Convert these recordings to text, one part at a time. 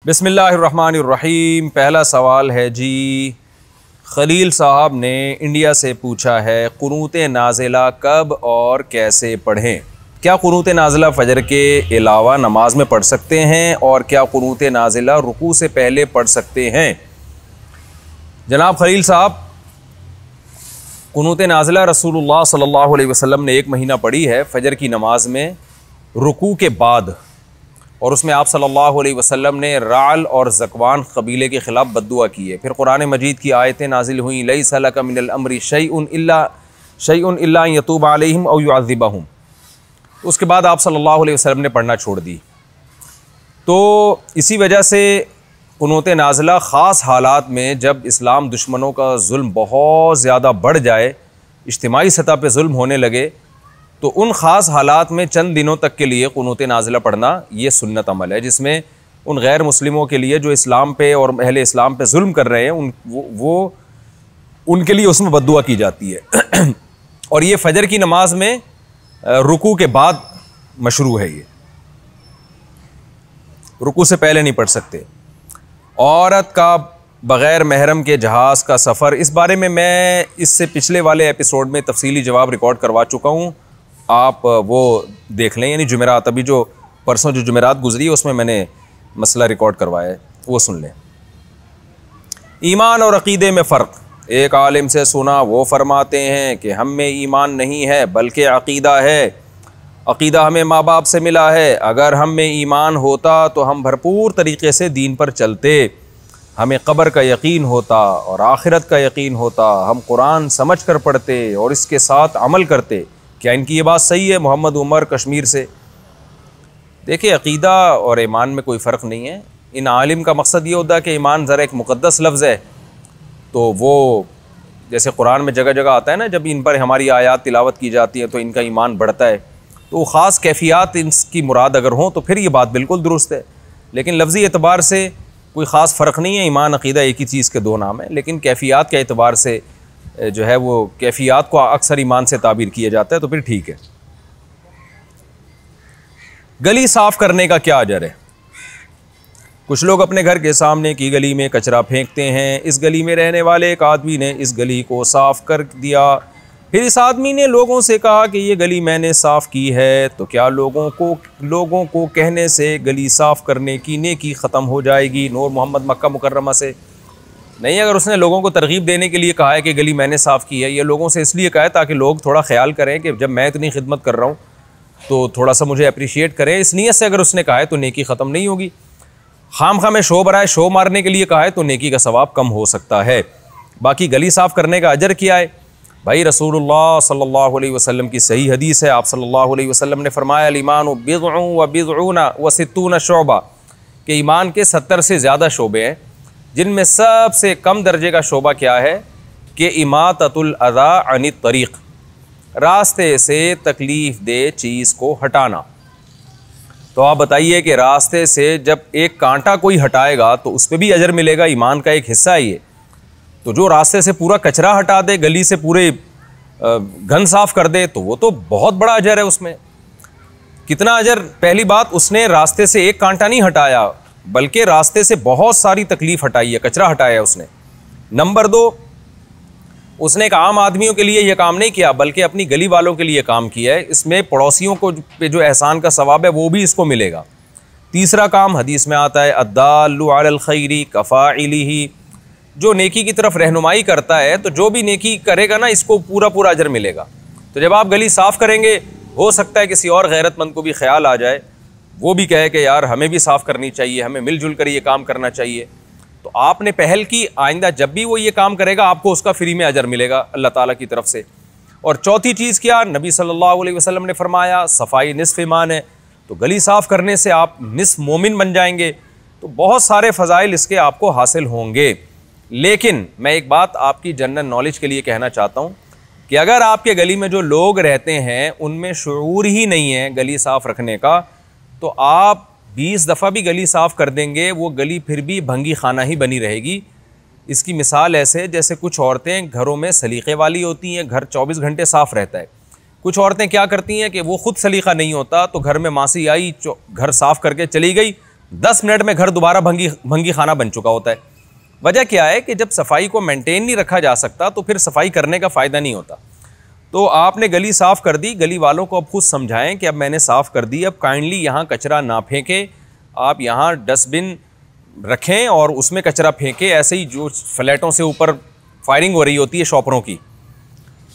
بسم اللہ الرحمن الرحیم۔ پہلا سوال ہے جی، خلیل صاحب نے انڈیا سے پوچھا ہے قنوت نازلہ کب اور کیسے پڑھیں؟ کیا قنوت نازلہ فجر کے علاوہ نماز میں پڑھ سکتے ہیں، اور کیا قنوت نازلہ رکوع سے پہلے پڑھ سکتے ہیں؟ جناب خلیل صاحب، قنوت نازلہ رسول اللہ صلی اللہ علیہ وسلم نے 1 مہینہ پڑھی ہے فجر کی نماز میں رکوع کے بعد، اور اس میں آپ صلی اللہ علیہ وسلم نے رعل اور ذکوان قبیلے کے خلاف بد دعا کی ہے۔ پھر قرآن مجید کی آیتیں نازل ہوئیں، لیس لک من الامر شیء الا ان یتوب علیہم او یعذبہم۔ اس کے بعد آپ صلی اللہ علیہ وسلم نے پڑھنا چھوڑ دی۔ تو اسی وجہ سے قنوت نازلہ خاص حالات میں، جب اسلام دشمنوں کا ظلم بہت زیادہ بڑھ جائے، اجتماعی سطح پہ ظلم ہونے لگے، تو ان خاص حالات میں چند دنوں تک کے لیے قنوت نازلہ پڑھنا یہ سنت عمل ہے، جس میں ان غیر مسلموں کے لیے جو اسلام پہ اور اہل اسلام پہ ظلم کر رہے ہیں وہ ان کے لیے اس میں بد دعا کی جاتی ہے۔ اور یہ فجر کی نماز میں رکوع کے بعد مشروع ہے، یہ رکوع سے پہلے نہیں پڑھ سکتے۔ عورت کا بغیر محرم کے جہاز کا سفر، اس بارے میں اس سے پچھلے والے ایپیسوڈ میں تفصیلی جواب ریکارڈ کروا چکا ہوں، آپ وہ دیکھ لیں، یعنی جمعرات، ابھی جو پرسوں جو جمعرات گزری ہے اس میں نے مسئلہ ریکارڈ کروایا ہے، وہ سن لیں۔ ایمان اور عقیدے میں فرق۔ ایک عالم سے سنا، وہ فرماتے ہیں کہ ہم میں ایمان نہیں ہے بلکہ عقیدہ ہے۔ عقیدہ ہمیں ماں باپ سے ملا ہے، اگر ہم میں ایمان ہوتا تو ہم بھرپور طریقے سے دین پر چلتے، ہمیں قبر کا یقین ہوتا اور آخرت کا یقین ہوتا، ہم قرآن سمجھ کر پڑھتے اور اس کے ساتھ عمل کرتے۔ کیا ان کی یہ بات صحیح ہے؟ محمد عمر کشمیر سے۔ دیکھیں، عقیدہ اور ایمان میں کوئی فرق نہیں ہے۔ ان عالم کا مقصد یہ ہوتا ہے کہ ایمان ذرا ایک مقدس لفظ ہے، تو وہ جیسے قرآن میں جگہ جگہ آتا ہے نا، جب ان پر ہماری آیات تلاوت کی جاتی ہے تو ان کا ایمان بڑھتا ہے، تو وہ خاص کیفیات ان کی مراد اگر ہوں تو پھر یہ بات بالکل درست ہے۔ لیکن لفظی اعتبار سے کوئی خاص فرق نہیں ہے، ایمان عقیدہ ایک ہی چیز کے 2 نام ہیں، لیکن کیفیات کے اعتبار سے جو ہے وہ کیفیات کو اکثر ایمان سے تعبیر کیا جاتا ہے، تو پھر ٹھیک ہے۔ گلی صاف کرنے کا کیا اجر ہے؟ کچھ لوگ اپنے گھر کے سامنے کی گلی میں کچرا پھینکتے ہیں۔ اس گلی میں رہنے والے ایک آدمی نے اس گلی کو صاف کر دیا، پھر اس آدمی نے لوگوں سے کہا کہ یہ گلی میں نے صاف کی ہے، تو کیا لوگوں کو کہنے سے گلی صاف کرنے کی نیکی ختم ہو جائے گی؟ نور محمد مکہ مکرمہ سے۔ نہیں، اگر اس نے لوگوں کو ترغیب دینے کے لیے کہا ہے کہ گلی میں نے صاف کی ہے، یہ لوگوں سے اس لیے کہا ہے تاکہ لوگ تھوڑا خیال کریں کہ جب میں اتنی خدمت کر رہا ہوں تو تھوڑا سا مجھے اپریشیٹ کریں، اس نیت سے اگر اس نے کہا ہے تو نیکی ختم نہیں ہوگی۔ خام خواہ میں شو برائے شو مارنے کے لیے کہا ہے تو نیکی کا ثواب کم ہو سکتا ہے۔ باقی گلی صاف کرنے کا اجر کیا ہے؟ بھائی رسول اللہ صلی اللہ علیہ وسلم کی صحیح حدیث ہے، آپ صلی اللہ علیہ وسلم نے فرمایا الایمان بضع و بضعون و ستون شعبہ، کہ ایمان کے 70 سے زیادہ شعبے ہیں، جن میں سب سے کم درجے کا شعبہ کیا ہے کہ اماطۃ الاذی عن الطریق، راستے سے تکلیف دہ چیز کو ہٹانا۔ تو آپ بتائیے کہ راستے سے جب ایک کانٹا کوئی ہٹائے گا تو اس پہ بھی اجر ملے گا، ایمان کا ایک حصہ ہے یہ۔ تو جو راستے سے پورا کچرا ہٹا دے، گلی سے پورے گند صاف کر دے، تو وہ تو بہت بڑا اجر ہے۔ اس میں کتنا اجر؟ پہلی بات، اس نے راستے سے ایک کانٹا نہیں ہٹایا بلکہ راستے سے بہت ساری تکلیف ہٹائی ہے، کچرا ہٹایا اس نے۔ نمبر 2، اس نے ایک عام آدمیوں کے لیے یہ کام نہیں کیا بلکہ اپنی گلی والوں کے لیے کام کیا ہے، اس میں پڑوسیوں کو پہ جو احسان کا ثواب ہے وہ بھی اس کو ملے گا۔ تیسرا کام حدیث میں آتا ہے الدال علی الخیر کفاعلہ، جو نیکی کی طرف رہنمائی کرتا ہے تو جو بھی نیکی کرے گا نا اس کو پورا اجر ملے گا۔ تو جب آپ گلی صاف کریں گے، ہو سکتا ہے کسی اور غیرت مند کو بھی خیال آ جائے، وہ بھی کہے کہ یار ہمیں بھی صاف کرنی چاہیے، ہمیں مل جل کر یہ کام کرنا چاہیے، تو آپ نے پہل کی، آئندہ جب بھی وہ یہ کام کرے گا آپ کو اس کا فری میں اجر ملے گا اللہ تعالیٰ کی طرف سے۔ اور چوتھی چیز کیا؟ نبی صلی اللہ علیہ وسلم نے فرمایا صفائی نصف ایمان ہے، تو گلی صاف کرنے سے آپ نصف مومن بن جائیں گے، تو بہت سارے فضائل اس کے آپ کو حاصل ہوں گے۔ لیکن میں ایک بات آپ کی جنرل نالج کے لیے کہنا چاہتا ہوں کہ اگر آپ کے گلی میں جو لوگ رہتے ہیں ان میں شعور ہی نہیں ہے گلی صاف رکھنے کا، تو آپ 20 دفعہ بھی گلی صاف کر دیں گے، وہ گلی پھر بھی بھنگی خانہ ہی بنی رہے گی۔ اس کی مثال ایسے جیسے کچھ عورتیں گھروں میں سلیقے والی ہوتی ہیں، گھر 24 گھنٹے صاف رہتا ہے۔ کچھ عورتیں کیا کرتی ہیں کہ وہ خود سلیقہ نہیں ہوتا، تو گھر میں ماسی آئی، گھر صاف کر کے چلی گئی، 10 منٹ میں گھر دوبارہ بھنگی خانہ بن چکا ہوتا ہے. وجہ کیا ہے کہ جب صفائی کو مینٹین نہیں رکھا جا سکتا تو پھر صفائی کرنے کا فائدہ نہیں ہوتا. تو آپ نے گلی صاف کر دی, گلی والوں کو اب خود سمجھائیں کہ اب میں نے صاف کر دی, اب کائنڈلی یہاں کچرا نہ پھینکیں, آپ یہاں ڈسٹ بن رکھیں اور اس میں کچرا پھینکیں. ایسے ہی جو فلیٹوں سے اوپر فائرنگ ہو رہی ہوتی ہے شاپروں کی,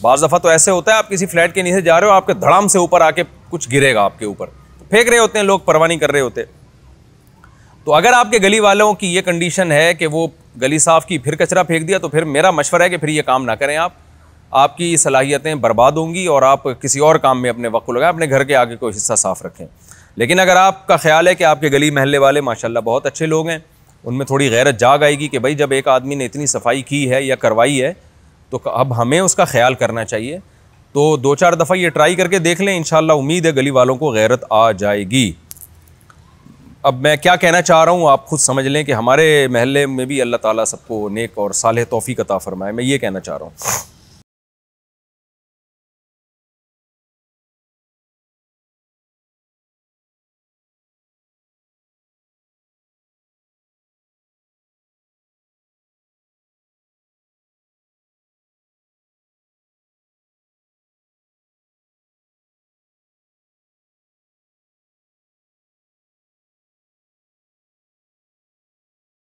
بعض دفعہ تو ایسے ہوتا ہے آپ کسی فلیٹ کے نیچے جا رہے ہو, آپ کے دھڑام سے اوپر آ کے کچھ گرے گا آپ کے اوپر, پھینک رہے ہوتے ہیں لوگ, پرواہ نہیں کر رہے ہوتے. تو اگر آپ کے گلی والوں کی یہ کنڈیشن ہے کہ وہ گلی صاف کی پھر کچرا پھینک دیا, تو پھر میرا مشورہ ہے کہ پھر یہ کام نہ کریں. آپ کی صلاحیتیں برباد ہوں گی اور آپ کسی اور کام میں اپنے وقت کو لگائیں, اپنے گھر کے آگے کوئی حصہ صاف رکھیں. لیکن اگر آپ کا خیال ہے کہ آپ کے گلی محلے والے ماشاءاللہ بہت اچھے لوگ ہیں, ان میں تھوڑی غیرت جاگ آئے گی کہ بھائی جب ایک آدمی نے اتنی صفائی کی ہے یا کروائی ہے تو اب ہمیں اس کا خیال کرنا چاہیے, تو 2-4 دفعہ یہ ٹرائی کر کے دیکھ لیں, انشاءاللہ امید ہے گلی والوں کو غیرت آ جائے گی. اب میں کیا کہنا چاہ رہا ہوں آپ خود سمجھ لیں کہ ہمارے محلے میں بھی اللہ تعالیٰ سب کو نیک اور صالح توفیق عطا فرمائے. میں یہ کہنا چاہ رہا ہوں.